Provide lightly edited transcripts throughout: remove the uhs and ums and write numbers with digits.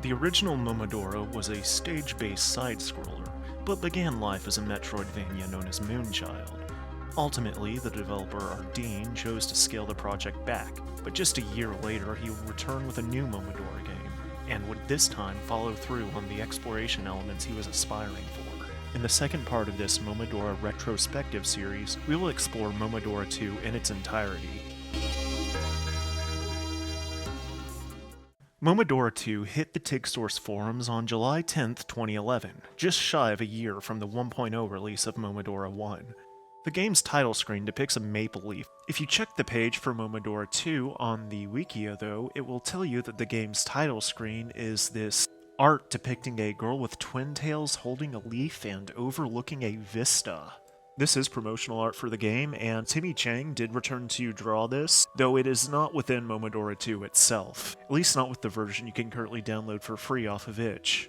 The original Momodora was a stage-based side-scroller, but began life as a Metroidvania known as Moonchild. Ultimately, the developer Ardeen chose to scale the project back, but just a year later he would return with a new Momodora game, and would this time follow through on the exploration elements he was aspiring for. In the second part of this Momodora Retrospective series, we will explore Momodora 2 in its entirety. Momodora 2 hit the TigSource forums on July 10th, 2011, just shy of a year from the 1.0 release of Momodora 1. The game's title screen depicts a maple leaf. If you check the page for Momodora 2 on the Wikia though, it will tell you that the game's title screen is this art depicting a girl with twin tails holding a leaf and overlooking a vista. This is promotional art for the game, and Timmy Chang did return to draw this, though it is not within Momodora 2 itself, at least not with the version you can currently download for free off of itch.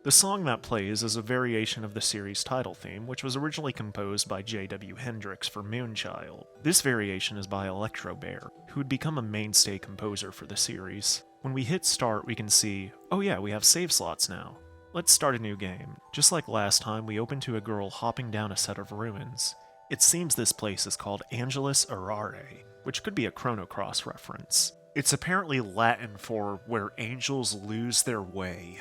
The song that plays is a variation of the series' title theme, which was originally composed by J.W. Hendricks for Moonchild. This variation is by Electro Bear, who would become a mainstay composer for the series. When we hit start, we can see, oh yeah, we have save slots now. Let's start a new game. Just like last time, we open to a girl hopping down a set of ruins. It seems this place is called Angelus Arare, which could be a Chrono Cross reference. It's apparently Latin for where angels lose their way.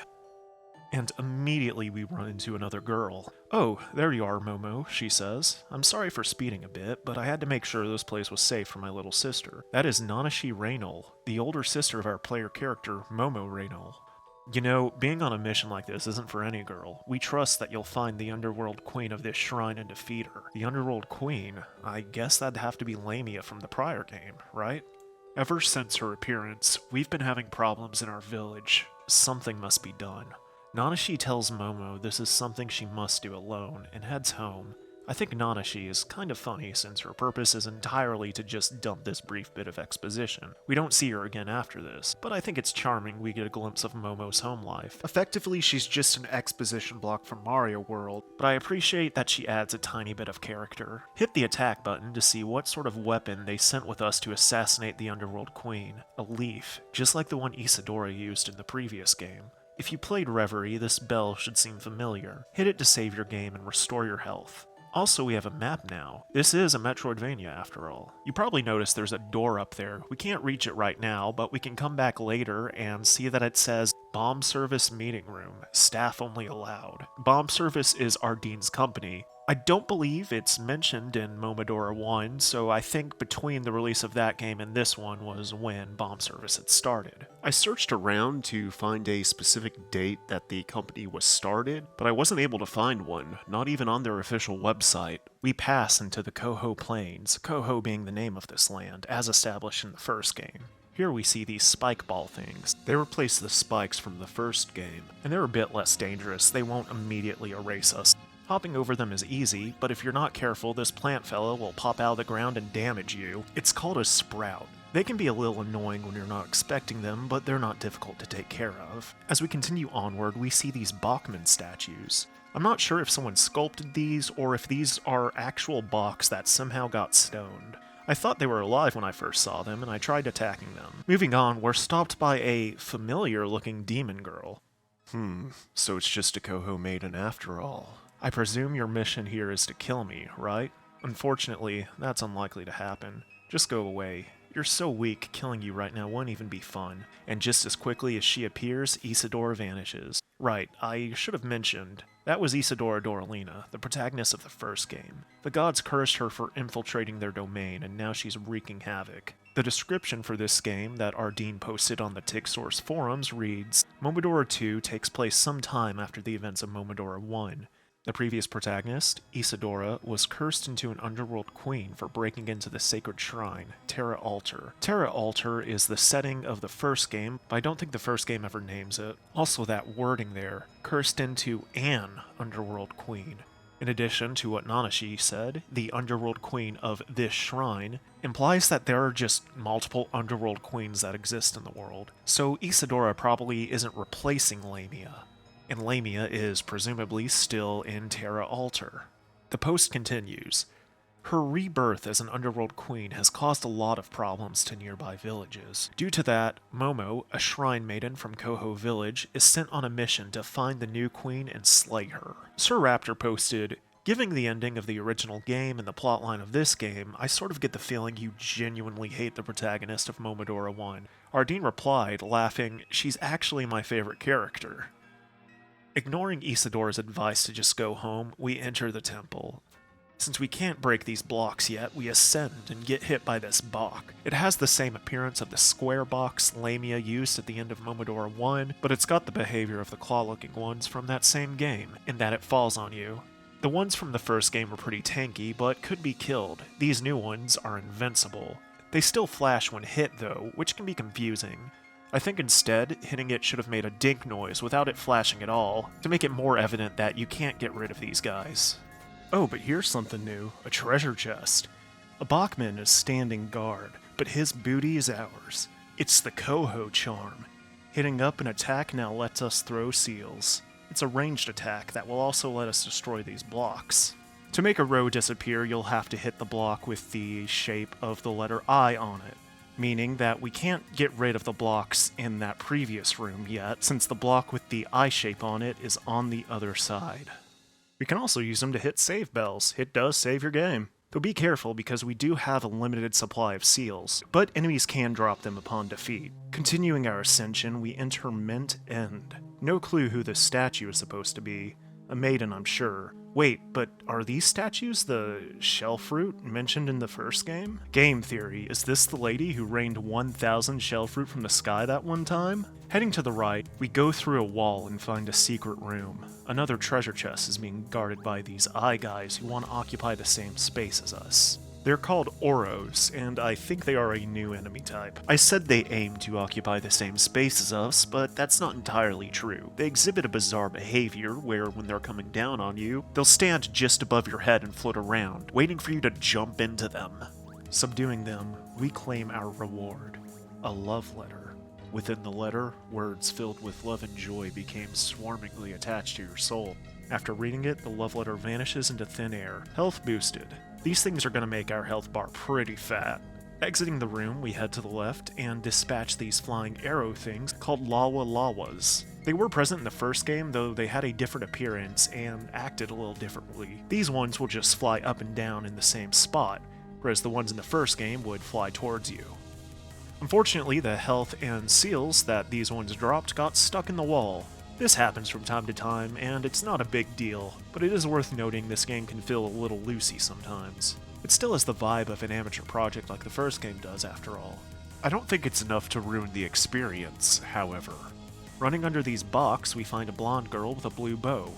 And immediately we run into another girl. "Oh, there you are, Momo," she says. "I'm sorry for speeding a bit, but I had to make sure this place was safe for my little sister. That is Nanashi Raynal, the older sister of our player character, Momo Raynal. You know, being on a mission like this isn't for any girl. We trust that you'll find the underworld queen of this shrine and defeat her." The underworld queen? I guess that'd have to be Lamia from the prior game, right? "Ever since her appearance, we've been having problems in our village. Something must be done." Nanashi tells Momo this is something she must do alone, and heads home. I think Nanashi is kind of funny since her purpose is entirely to just dump this brief bit of exposition. We don't see her again after this, but I think it's charming we get a glimpse of Momo's home life. Effectively, she's just an exposition block from Mario World, but I appreciate that she adds a tiny bit of character. Hit the attack button to see what sort of weapon they sent with us to assassinate the Underworld Queen. A leaf, just like the one Isadora used in the previous game. If you played Reverie, this bell should seem familiar. Hit it to save your game and restore your health. Also, we have a map now. This is a Metroidvania after all. You probably noticed there's a door up there. We can't reach it right now, but we can come back later and see that it says Bomb Service Meeting Room, staff only allowed. Bomb Service is Ardeen's company. I don't believe it's mentioned in Momodora 1, so I think between the release of that game and this one was when Bomb Service had started. I searched around to find a specific date that the company was started, but I wasn't able to find one, not even on their official website. We pass into the Koho Plains, Koho being the name of this land, as established in the first game. Here we see these spike ball things. They replace the spikes from the first game, and they're a bit less dangerous. They won't immediately erase us. Hopping over them is easy, but if you're not careful, this plant fella will pop out of the ground and damage you. It's called a sprout. They can be a little annoying when you're not expecting them, but they're not difficult to take care of. As we continue onward, we see these Bachman statues. I'm not sure if someone sculpted these, or if these are actual Bachs that somehow got stoned. I thought they were alive when I first saw them, and I tried attacking them. Moving on, we're stopped by a familiar-looking demon girl. So it's just a Koho maiden after all. I presume your mission here is to kill me, right? Unfortunately, that's unlikely to happen. Just go away. You're so weak, killing you right now won't even be fun. And just as quickly as she appears, Isadora vanishes. Right, I should have mentioned, that was Isadora Doralina, the protagonist of the first game. The gods cursed her for infiltrating their domain, and now she's wreaking havoc. The description for this game that Ardeen posted on the TigSource forums reads, Momodora 2 takes place some time after the events of Momodora 1. The previous protagonist, Isadora, was cursed into an underworld queen for breaking into the sacred shrine, Terra Altar. Terra Altar is the setting of the first game, but I don't think the first game ever names it. Also that wording there, cursed into an underworld queen. In addition to what Nanashi said, the underworld queen of this shrine implies that there are just multiple underworld queens that exist in the world. So Isadora probably isn't replacing Lamia. And Lamia is presumably still in Terra Altar. The post continues. Her rebirth as an underworld queen has caused a lot of problems to nearby villages. Due to that, Momo, a shrine maiden from Koho Village, is sent on a mission to find the new queen and slay her. Sir Raptor posted, "Given the ending of the original game and the plotline of this game, I sort of get the feeling you genuinely hate the protagonist of Momodora 1. Ardeen replied, laughing, "She's actually my favorite character." Ignoring Isadora's advice to just go home, we enter the temple. Since we can't break these blocks yet, we ascend and get hit by this Bach. It has the same appearance of the square box Lamia used at the end of Momodora 1, but it's got the behavior of the claw-looking ones from that same game, in that it falls on you. The ones from the first game were pretty tanky, but could be killed. These new ones are invincible. They still flash when hit though, which can be confusing. I think instead, hitting it should have made a dink noise without it flashing at all, to make it more evident that you can't get rid of these guys. Oh, but here's something new, a treasure chest. A Bachman is standing guard, but his booty is ours. It's the Koho charm. Hitting up an attack now lets us throw seals. It's a ranged attack that will also let us destroy these blocks. To make a row disappear, you'll have to hit the block with the shape of the letter I on it, meaning that we can't get rid of the blocks in that previous room yet, since the block with the I shape on it is on the other side. We can also use them to hit save bells. It does save your game. Though be careful because we do have a limited supply of seals, but enemies can drop them upon defeat. Continuing our ascension, we enter Mint End. No clue who this statue is supposed to be. A maiden, I'm sure. Wait, but are these statues the shell fruit mentioned in the first game? Game theory, is this the lady who rained 1,000 shell fruit from the sky that one time? Heading to the right, we go through a wall and find a secret room. Another treasure chest is being guarded by these eye guys who want to occupy the same space as us. They're called Oros, and I think they are a new enemy type. I said they aim to occupy the same space as us, but that's not entirely true. They exhibit a bizarre behavior where, when they're coming down on you, they'll stand just above your head and float around, waiting for you to jump into them. Subduing them, we claim our reward, a love letter. Within the letter, words filled with love and joy became swarmingly attached to your soul. After reading it, the love letter vanishes into thin air, health boosted. These things are going to make our health bar pretty fat. Exiting the room, we head to the left and dispatch these flying arrow things called Lawa Lawas. They were present in the first game, though they had a different appearance and acted a little differently. These ones will just fly up and down in the same spot, whereas the ones in the first game would fly towards you. Unfortunately, the health and seals that these ones dropped got stuck in the wall. This happens from time to time, and it's not a big deal, but it is worth noting this game can feel a little loosey sometimes. It still has the vibe of an amateur project like the first game does, after all. I don't think it's enough to ruin the experience, however. Running under these box, we find a blonde girl with a blue bow.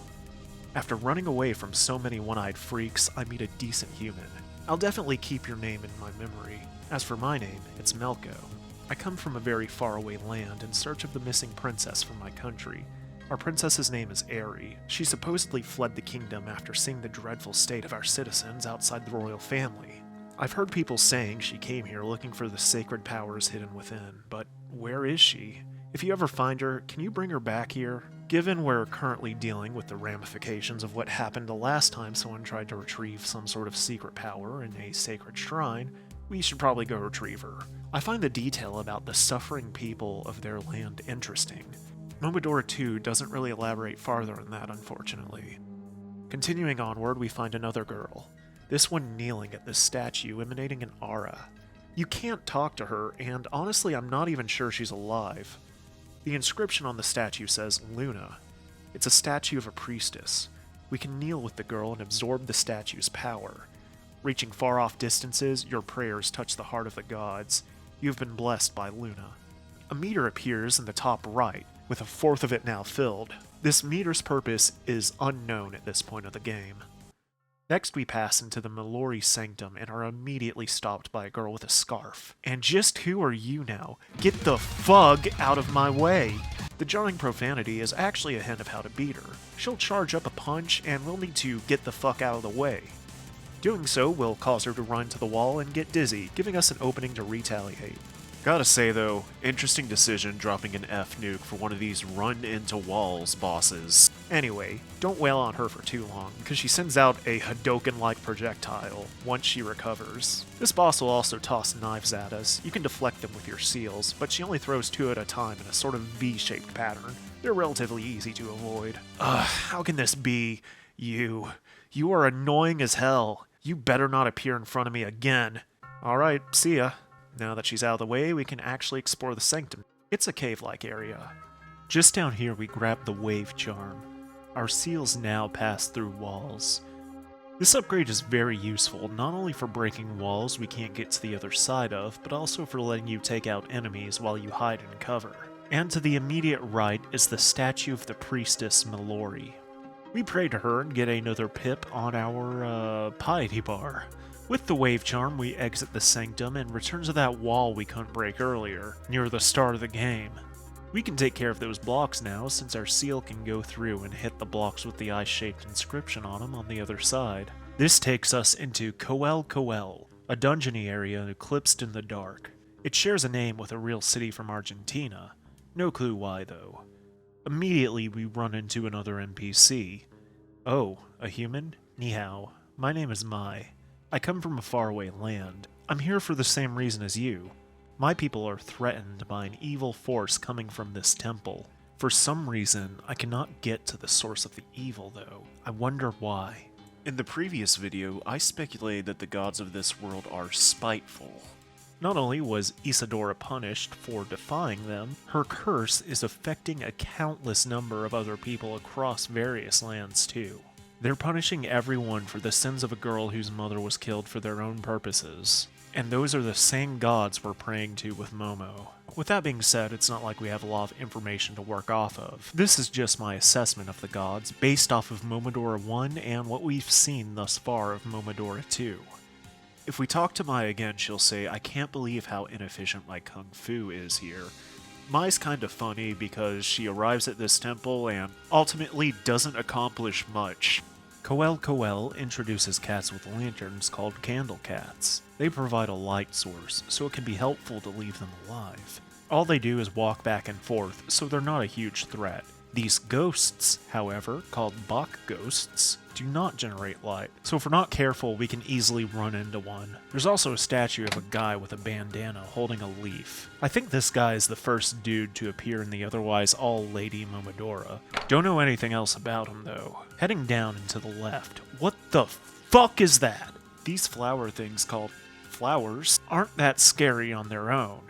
After running away from so many one-eyed freaks, I meet a decent human. I'll definitely keep your name in my memory. As for my name, it's Melko. I come from a very faraway land in search of the missing princess from my country. Our princess's name is Aerie. She supposedly fled the kingdom after seeing the dreadful state of our citizens outside the royal family. I've heard people saying she came here looking for the sacred powers hidden within, but where is she? If you ever find her, can you bring her back here? Given we're currently dealing with the ramifications of what happened the last time someone tried to retrieve some sort of secret power in a sacred shrine, we should probably go retrieve her. I find the detail about the suffering people of their land interesting. Momodora 2 doesn't really elaborate farther on that, unfortunately. Continuing onward, we find another girl. This one kneeling at this statue, emanating an aura. You can't talk to her, and honestly I'm not even sure she's alive. The inscription on the statue says Luna. It's a statue of a priestess. We can kneel with the girl and absorb the statue's power. Reaching far off distances, your prayers touch the heart of the gods. You've been blessed by Luna. A meter appears in the top right, with a fourth of it now filled. This meter's purpose is unknown at this point of the game. Next we pass into the Mallory Sanctum and are immediately stopped by a girl with a scarf. And just who are you now? Get the fug out of my way! The jarring profanity is actually a hint of how to beat her. She'll charge up a punch and we'll need to get the fuck out of the way. Doing so will cause her to run to the wall and get dizzy, giving us an opening to retaliate. Gotta say though, interesting decision dropping an F nuke for one of these run into walls bosses. Anyway, don't wail on her for too long, because she sends out a Hadoken-like projectile once she recovers. This boss will also toss knives at us. You can deflect them with your seals, but she only throws 2 at a time in a sort of V-shaped pattern. They're relatively easy to avoid. How can this be? You are annoying as hell. You better not appear in front of me again. Alright, see ya. Now that she's out of the way, we can actually explore the sanctum. It's a cave-like area. Just down here we grab the wave charm. Our seals now pass through walls. This upgrade is very useful, not only for breaking walls we can't get to the other side of, but also for letting you take out enemies while you hide in cover. And to the immediate right is the statue of the priestess Mallory. We pray to her and get another pip on our, piety bar. With the wave charm, we exit the sanctum and return to that wall we couldn't break earlier, near the start of the game. We can take care of those blocks now, since our seal can go through and hit the blocks with the eye-shaped inscription on them on the other side. This takes us into Coel Coel, a dungeony area eclipsed in the dark. It shares a name with a real city from Argentina. No clue why, though. Immediately, we run into another NPC. Oh, a human? Ni hao. My name is Mai. I come from a faraway land. I'm here for the same reason as you. My people are threatened by an evil force coming from this temple. For some reason, I cannot get to the source of the evil, though. I wonder why. In the previous video, I speculated that the gods of this world are spiteful. Not only was Isadora punished for defying them, her curse is affecting a countless number of other people across various lands too. They're punishing everyone for the sins of a girl whose mother was killed for their own purposes. And those are the same gods we're praying to with Momo. With that being said, it's not like we have a lot of information to work off of. This is just my assessment of the gods, based off of Momodora 1 and what we've seen thus far of Momodora 2. If we talk to Mai again, she'll say, "I can't believe how inefficient my kung fu is here." Mai's kind of funny because she arrives at this temple and ultimately doesn't accomplish much. Coel Coel introduces cats with lanterns called candle cats. They provide a light source, so it can be helpful to leave them alive. All they do is walk back and forth, so they're not a huge threat. These ghosts, however, called Bach ghosts, do not generate light, so if we're not careful, we can easily run into one. There's also a statue of a guy with a bandana holding a leaf. I think this guy is the first dude to appear in the otherwise all-lady Momodora. Don't know anything else about him, though. Heading down and to the left. What the fuck is that? These flower things called flowers aren't that scary on their own.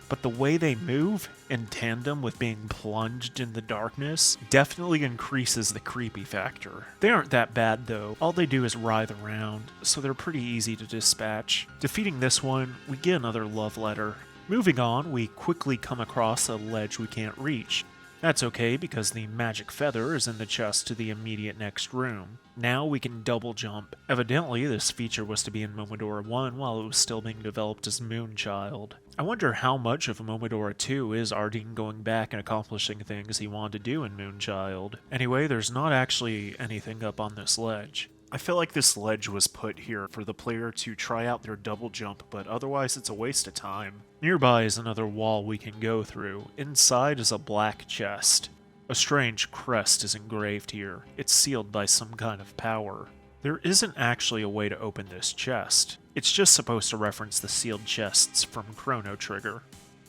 But the way they move, in tandem with being plunged in the darkness, definitely increases the creepy factor. They aren't that bad though, all they do is writhe around, so they're pretty easy to dispatch. Defeating this one, we get another love letter. Moving on, we quickly come across a ledge we can't reach. That's okay because the magic feather is in the chest to the immediate next room. Now we can double jump. Evidently, this feature was to be in Momodora 1 while it was still being developed as Moonchild. I wonder how much of Momodora 2 is Ardeen going back and accomplishing things he wanted to do in Moonchild. Anyway, there's not actually anything up on this ledge. I feel like this ledge was put here for the player to try out their double jump, but otherwise it's a waste of time. Nearby is another wall we can go through. Inside is a black chest. A strange crest is engraved here. It's sealed by some kind of power. There isn't actually a way to open this chest. It's just supposed to reference the sealed chests from Chrono Trigger.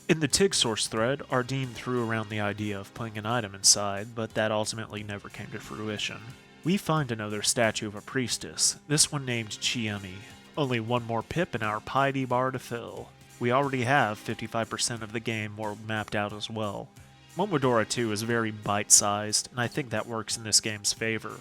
In the TIG source thread, Ardeen threw around the idea of putting an item inside, but that ultimately never came to fruition. We find another statue of a priestess, this one named Chiemi. Only one more pip in our piety bar to fill. We already have 55% of the game world mapped out as well. Momodora 2 is very bite-sized, and I think that works in this game's favor.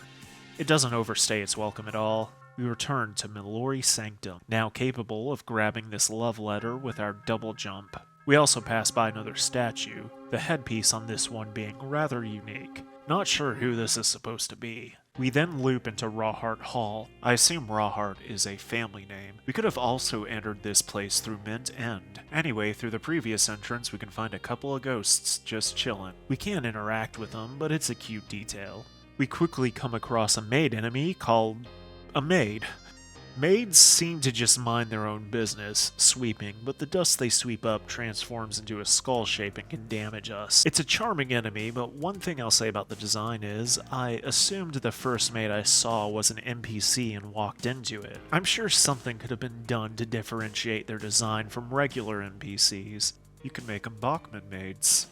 It doesn't overstay its welcome at all. We return to Mallory Sanctum, now capable of grabbing this love letter with our double jump. We also pass by another statue, the headpiece on this one being rather unique. Not sure who this is supposed to be. We then loop into Rawheart Hall. I assume Rawheart is a family name. We could have also entered this place through Mint End. Anyway, through the previous entrance we can find a couple of ghosts just chillin'. We can't interact with them, but it's a cute detail. We quickly come across a maid enemy called a maid. Maids seem to just mind their own business, sweeping, but the dust they sweep up transforms into a skull shape and can damage us. It's a charming enemy, but one thing I'll say about the design is, I assumed the first maid I saw was an NPC and walked into it. I'm sure something could have been done to differentiate their design from regular NPCs. You can make them Bachman maids.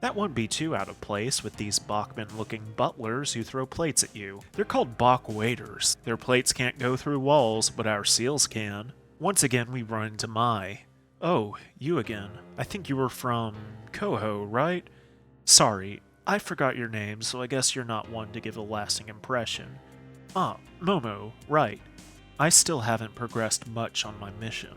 That wouldn't be too out of place with these Bachman-looking butlers who throw plates at you. They're called Bach waiters. Their plates can't go through walls, but our seals can. Once again, we run into Mai. Oh, you again. I think you were from Coho, right? Sorry, I forgot your name, so I guess you're not one to give a lasting impression. Ah, Momo, right. I still haven't progressed much on my mission,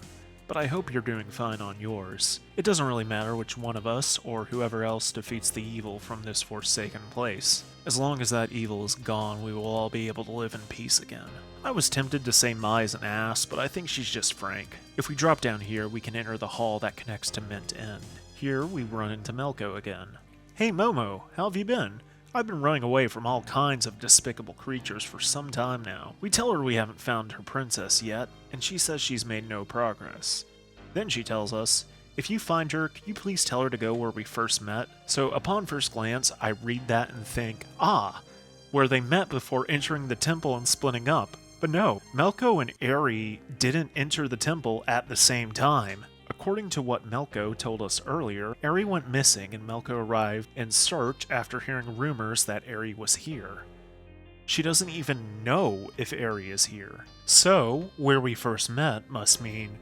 but I hope you're doing fine on yours. It doesn't really matter which one of us, or whoever else defeats the evil from this forsaken place. As long as that evil is gone, we will all be able to live in peace again. I was tempted to say Mai is an ass, but I think she's just frank. If we drop down here, we can enter the hall that connects to Mint End. Here, we run into Melko again. Hey Momo, how have you been? I've been running away from all kinds of despicable creatures for some time now. We tell her we haven't found her princess yet, and she says she's made no progress. Then she tells us, if you find her, can you please tell her to go where we first met? So upon first glance, I read that and think, ah, where they met before entering the temple and splitting up. But no, Melko and Eri didn't enter the temple at the same time. According to what Melko told us earlier, Eri went missing and Melko arrived in search after hearing rumors that Eri was here. She doesn't even know if Eri is here. So, where we first met must mean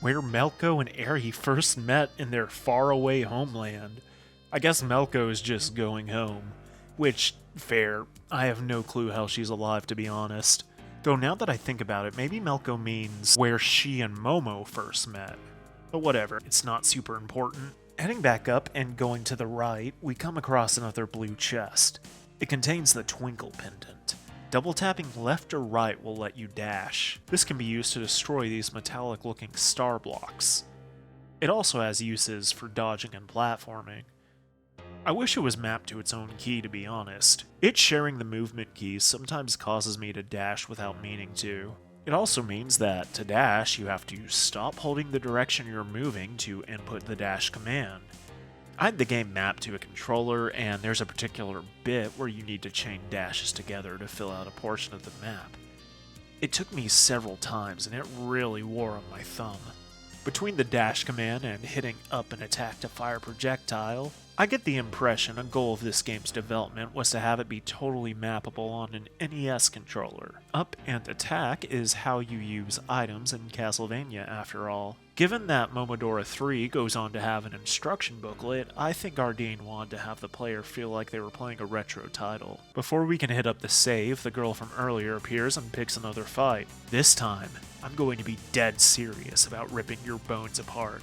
where Melko and Eri first met in their faraway homeland. I guess Melko is just going home. Which, fair, I have no clue how she's alive to be honest. Though now that I think about it, maybe Melko means where she and Momo first met. But whatever, it's not super important. Heading back up and going to the right, we come across another blue chest. It contains the Twinkle Pendant. Double tapping left or right will let you dash. This can be used to destroy these metallic looking star blocks. It also has uses for dodging and platforming. I wish it was mapped to its own key to be honest. It sharing the movement key sometimes causes me to dash without meaning to. It also means that, to dash, you have to stop holding the direction you're moving to input the dash command. I had the game mapped to a controller, and there's a particular bit where you need to chain dashes together to fill out a portion of the map. It took me several times, and it really wore on my thumb. Between the dash command and hitting up an attack to fire projectile, I get the impression a goal of this game's development was to have it be totally mappable on an NES controller. Up and attack is how you use items in Castlevania after all. Given that Momodora 3 goes on to have an instruction booklet, I think Ardeen wanted to have the player feel like they were playing a retro title. Before we can hit up the save, the girl from earlier appears and picks another fight. This time, I'm going to be dead serious about ripping your bones apart.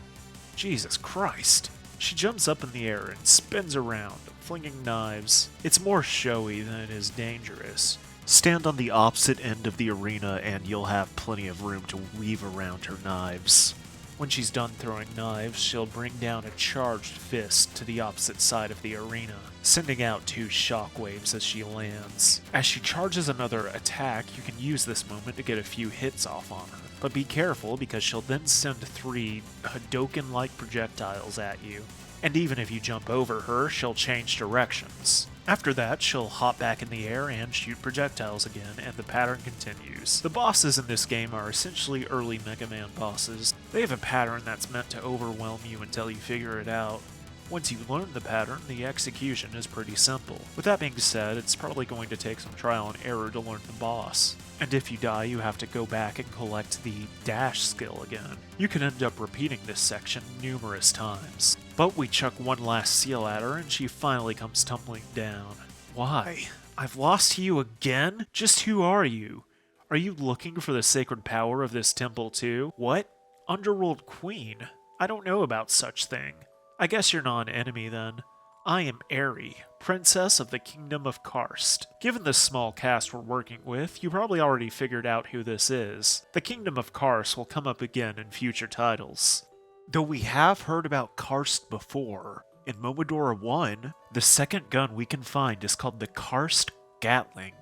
Jesus Christ! She jumps up in the air and spins around, flinging knives. It's more showy than it is dangerous. Stand on the opposite end of the arena and you'll have plenty of room to weave around her knives. When she's done throwing knives, she'll bring down a charged fist to the opposite side of the arena, sending out 2 shockwaves as she lands. As she charges another attack, you can use this moment to get a few hits off on her. But be careful because she'll then send 3 Hadoken-like projectiles at you. And even if you jump over her, she'll change directions. After that, she'll hop back in the air and shoot projectiles again, and the pattern continues. The bosses in this game are essentially early Mega Man bosses. They have a pattern that's meant to overwhelm you until you figure it out. Once you learn the pattern, the execution is pretty simple. With that being said, it's probably going to take some trial and error to learn the boss. And if you die, you have to go back and collect the dash skill again. You could end up repeating this section numerous times. But we chuck one last seal at her and she finally comes tumbling down. Why? I've lost to you again? Just who are you? Are you looking for the sacred power of this temple too? What? Underworld Queen? I don't know about such thing. I guess you're not an enemy then. I am Eri, Princess of the Kingdom of Karst. Given the small cast we're working with, you probably already figured out who this is. The Kingdom of Karst will come up again in future titles. Though we have heard about Karst before. In Momodora 1, the second gun we can find is called the Karst Gatling.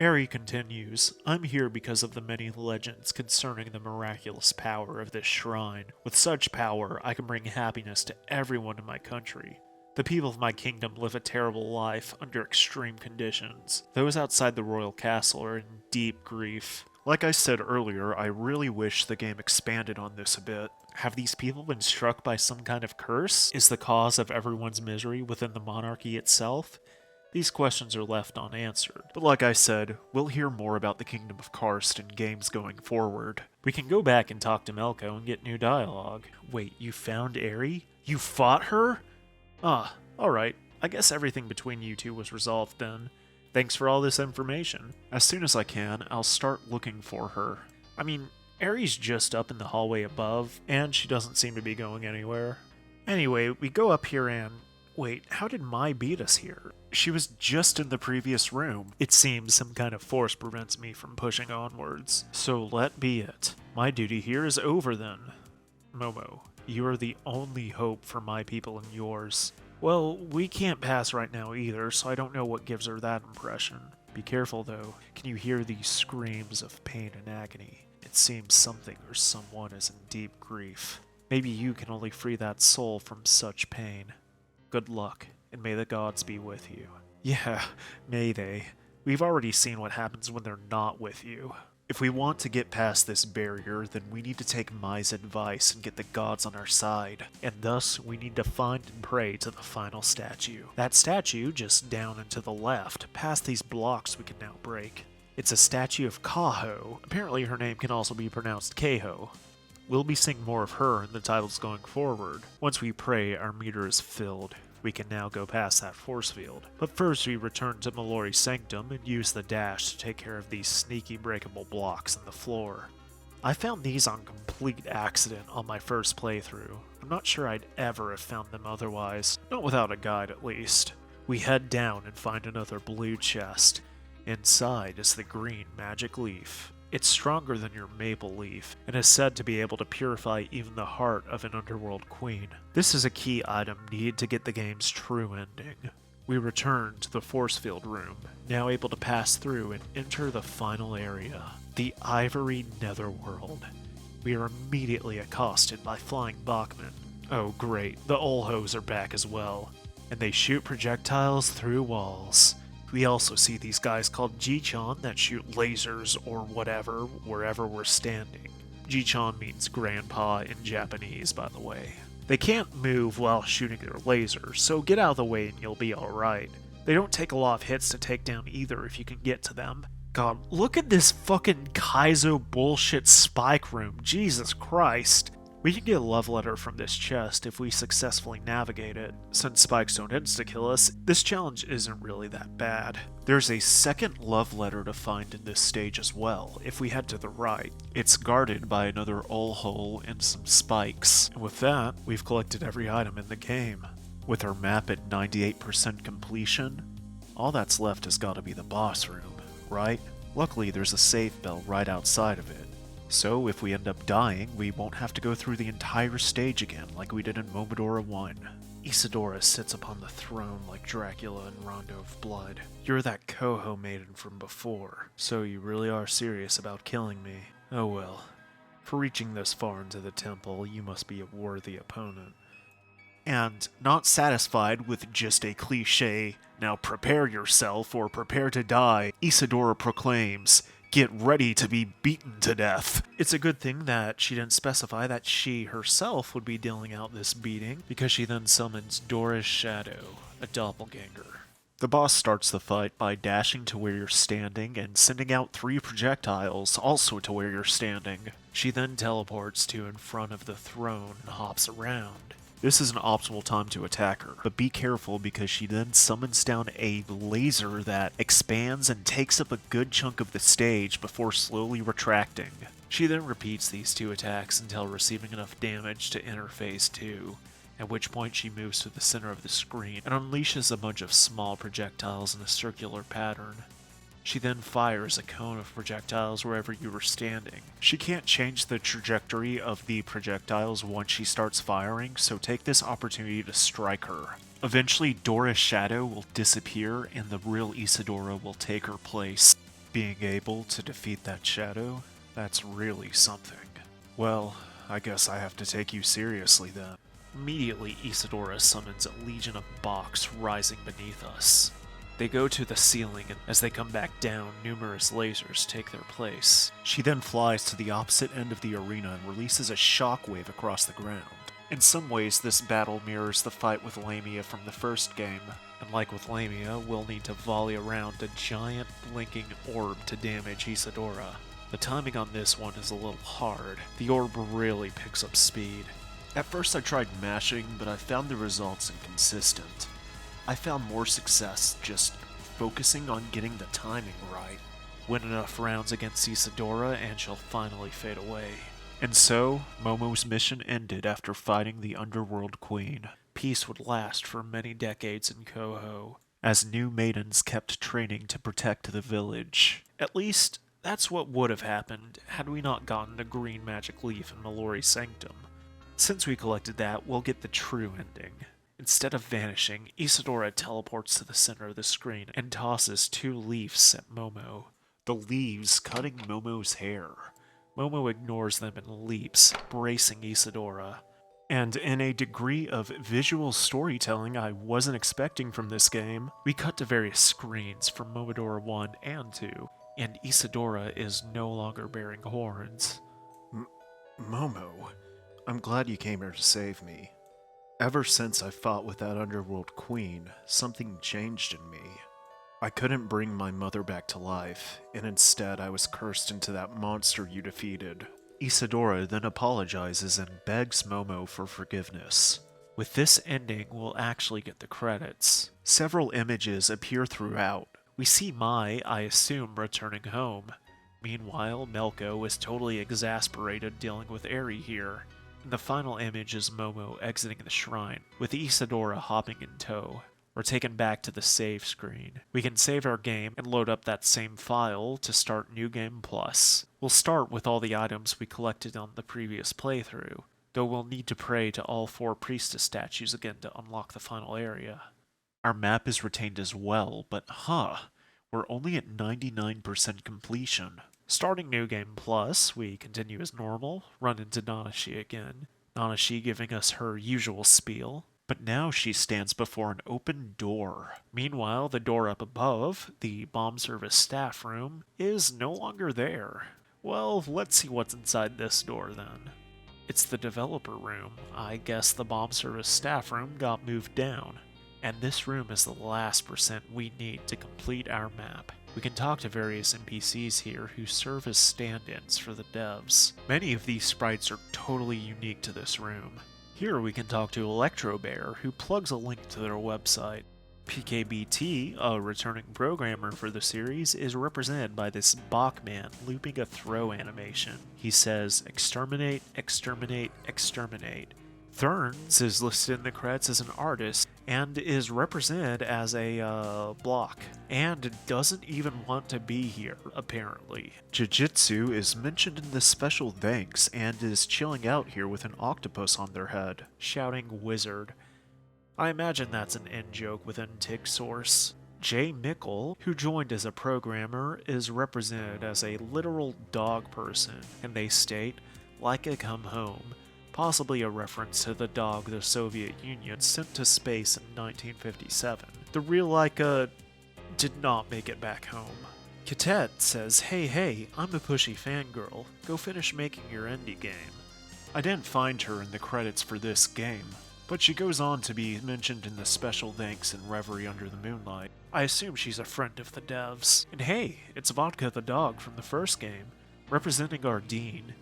Eri continues, I'm here because of the many legends concerning the miraculous power of this shrine. With such power, I can bring happiness to everyone in my country. The people of my kingdom live a terrible life under extreme conditions. Those outside the royal castle are in deep grief. Like I said earlier, I really wish the game expanded on this a bit. Have these people been struck by some kind of curse? Is the cause of everyone's misery within the monarchy itself? These questions are left unanswered, but like I said, we'll hear more about the Kingdom of Karst in games going forward. We can go back and talk to Melko and get new dialogue. Wait, you found Eri? You fought her? Ah, alright. I guess everything between you two was resolved then. Thanks for all this information. As soon as I can, I'll start looking for her. I mean, Eri's just up in the hallway above, and she doesn't seem to be going anywhere. Anyway, we go up here and... Wait, how did Mai beat us here? She was just in the previous room. It seems some kind of force prevents me from pushing onwards. So let be it. My duty here is over then. Momo, you are the only hope for my people and yours. Well, we can't pass right now either, so I don't know what gives her that impression. Be careful though. Can you hear these screams of pain and agony? It seems something or someone is in deep grief. Maybe you can only free that soul from such pain. Good luck, and may the gods be with you. Yeah, may they. We've already seen what happens when they're not with you. If we want to get past this barrier, then we need to take Mai's advice and get the gods on our side. And thus, we need to find and pray to the final statue. That statue, just down and to the left, past these blocks we can now break. It's a statue of Kaho. Apparently her name can also be pronounced Keho. We'll be seeing more of her in the titles going forward. Once we pray, our meter is filled. We can now go past that force field. But first we return to Mallory's sanctum and use the dash to take care of these sneaky breakable blocks in the floor. I found these on complete accident on my first playthrough. I'm not sure I'd ever have found them otherwise, not without a guide at least. We head down and find another blue chest. Inside is the green magic leaf. It's stronger than your maple leaf, and is said to be able to purify even the heart of an underworld queen. This is a key item needed to get the game's true ending. We return to the force field room, now able to pass through and enter the final area, the Ivory Netherworld. We are immediately accosted by flying Bachman. Oh great, the Olhos are back as well, and they shoot projectiles through walls. We also see these guys called Jichon that shoot lasers or whatever wherever we're standing. Jichon means grandpa in Japanese, by the way. They can't move while shooting their lasers, so get out of the way and you'll be alright. They don't take a lot of hits to take down either if you can get to them. God, look at this fucking Kaizo bullshit spike room, Jesus Christ. We can get a love letter from this chest if we successfully navigate it. Since spikes don't insta-kill us, this challenge isn't really that bad. There's a second love letter to find in this stage as well, if we head to the right. It's guarded by another Olhole and some spikes. And with that, we've collected every item in the game. With our map at 98% completion, all that's left has gotta be the boss room, right? Luckily there's a save bell right outside of it. So if we end up dying, we won't have to go through the entire stage again like we did in Momodora 1. Isadora sits upon the throne like Dracula in Rondo of Blood. You're that Koho maiden from before, so you really are serious about killing me. Oh well. For reaching this far into the temple, you must be a worthy opponent. And not satisfied with just a cliche, now prepare yourself or prepare to die, Isadora proclaims, get ready to be beaten to death. It's a good thing that she didn't specify that she herself would be dealing out this beating, because she then summons Dora's Shadow, a doppelganger. The boss starts the fight by dashing to where you're standing and sending out 3 projectiles also to where you're standing. She then teleports to in front of the throne and hops around. This is an optimal time to attack her, but be careful because she then summons down a laser that expands and takes up a good chunk of the stage before slowly retracting. She then repeats these 2 attacks until receiving enough damage to enter phase 2, at which point she moves to the center of the screen and unleashes a bunch of small projectiles in a circular pattern. She then fires a cone of projectiles wherever you were standing. She can't change the trajectory of the projectiles once she starts firing, so take this opportunity to strike her. Eventually, Dora's shadow will disappear and the real Isadora will take her place. Being able to defeat that shadow, that's really something. Well, I guess I have to take you seriously then. Immediately, Isadora summons a legion of Boks rising beneath us. They go to the ceiling, and as they come back down, numerous lasers take their place. She then flies to the opposite end of the arena and releases a shockwave across the ground. In some ways, this battle mirrors the fight with Lamia from the first game, and like with Lamia, we'll need to volley around a giant blinking orb to damage Isadora. The timing on this one is a little hard. The orb really picks up speed. At first I tried mashing, but I found the results inconsistent. I found more success just focusing on getting the timing right. Win enough rounds against Isadora and she'll finally fade away. And so, Momo's mission ended after fighting the Underworld Queen. Peace would last for many decades in Koho, as new maidens kept training to protect the village. At least, that's what would have happened had we not gotten the green magic leaf in Mallory's sanctum. Since we collected that, we'll get the true ending. Instead of vanishing, Isadora teleports to the center of the screen and tosses 2 leaves at Momo, the leaves cutting Momo's hair. Momo ignores them and leaps, bracing Isadora. And in a degree of visual storytelling I wasn't expecting from this game, we cut to various screens from Momodora 1 and 2, and Isadora is no longer bearing horns. Momo, I'm glad you came here to save me. Ever since I fought with that Underworld Queen, something changed in me. I couldn't bring my mother back to life, and instead I was cursed into that monster you defeated. Isadora then apologizes and begs Momo for forgiveness. With this ending, we'll actually get the credits. Several images appear throughout. We see Mai, I assume, returning home. Meanwhile, Melko is totally exasperated dealing with Eri here. And the final image is Momo exiting the shrine, with Isadora hopping in tow. We're taken back to the save screen. We can save our game and load up that same file to start New Game Plus. We'll start with all the items we collected on the previous playthrough, though we'll need to pray to all 4 priestess statues again to unlock the final area. Our map is retained as well, but we're only at 99% completion. Starting New Game Plus, we continue as normal, run into Nanashi again. Nanashi giving us her usual spiel. But now she stands before an open door. Meanwhile, the door up above, the bomb service staff room, is no longer there. Well, let's see what's inside this door then. It's the developer room. I guess the bomb service staff room got moved down. And this room is the last percent we need to complete our map. We can talk to various NPCs here who serve as stand-ins for the devs. Many of these sprites are totally unique to this room. Here we can talk to Electro Bear, who plugs a link to their website. PKBT, a returning programmer for the series, is represented by this Bachman looping a throw animation. He says, "Exterminate, exterminate, exterminate." Thurns is listed in the credits as an artist, and is represented as a block, and doesn't even want to be here, apparently. Jujitsu is mentioned in the special thanks, and is chilling out here with an octopus on their head, shouting "Wizard." I imagine that's an in-joke within Tig Source. Jay Mickle, who joined as a programmer, is represented as a literal dog person, and they state, "Laika come home," possibly a reference to the dog the Soviet Union sent to space in 1957. The real Laika did not make it back home. Katet says, hey, I'm a pushy fangirl. Go finish making your indie game." I didn't find her in the credits for this game, but she goes on to be mentioned in the special thanks in Reverie Under the Moonlight. I assume she's a friend of the devs. And hey, it's Vodka the dog from the first game, representing our Dean.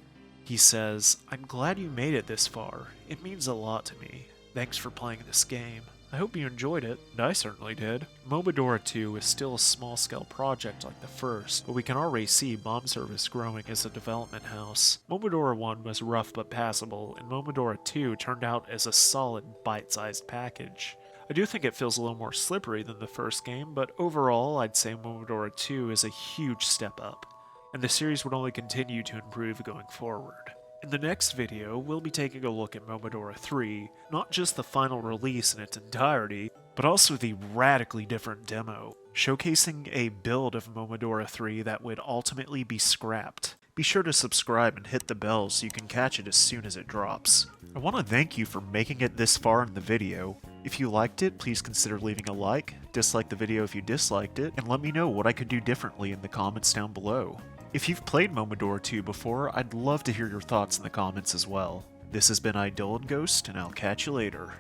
He says, "I'm glad you made it this far. It means a lot to me. Thanks for playing this game. I hope you enjoyed it, and I certainly did." Momodora 2 is still a small-scale project like the first, but we can already see Bomb Service growing as a development house. Momodora 1 was rough but passable, and Momodora 2 turned out as a solid, bite-sized package. I do think it feels a little more slippery than the first game, but overall I'd say Momodora 2 is a huge step up, and the series would only continue to improve going forward. In the next video, we'll be taking a look at Momodora 3, not just the final release in its entirety, but also the radically different demo. showcasing a build of Momodora 3 that would ultimately be scrapped. Be sure to subscribe and hit the bell so you can catch it as soon as it drops. I want to thank you for making it this far in the video. If you liked it, please consider leaving a like, dislike the video if you disliked it, and let me know what I could do differently in the comments down below. If you've played Momodora 2 before, I'd love to hear your thoughts in the comments as well. This has been Idol and Ghost, and I'll catch you later.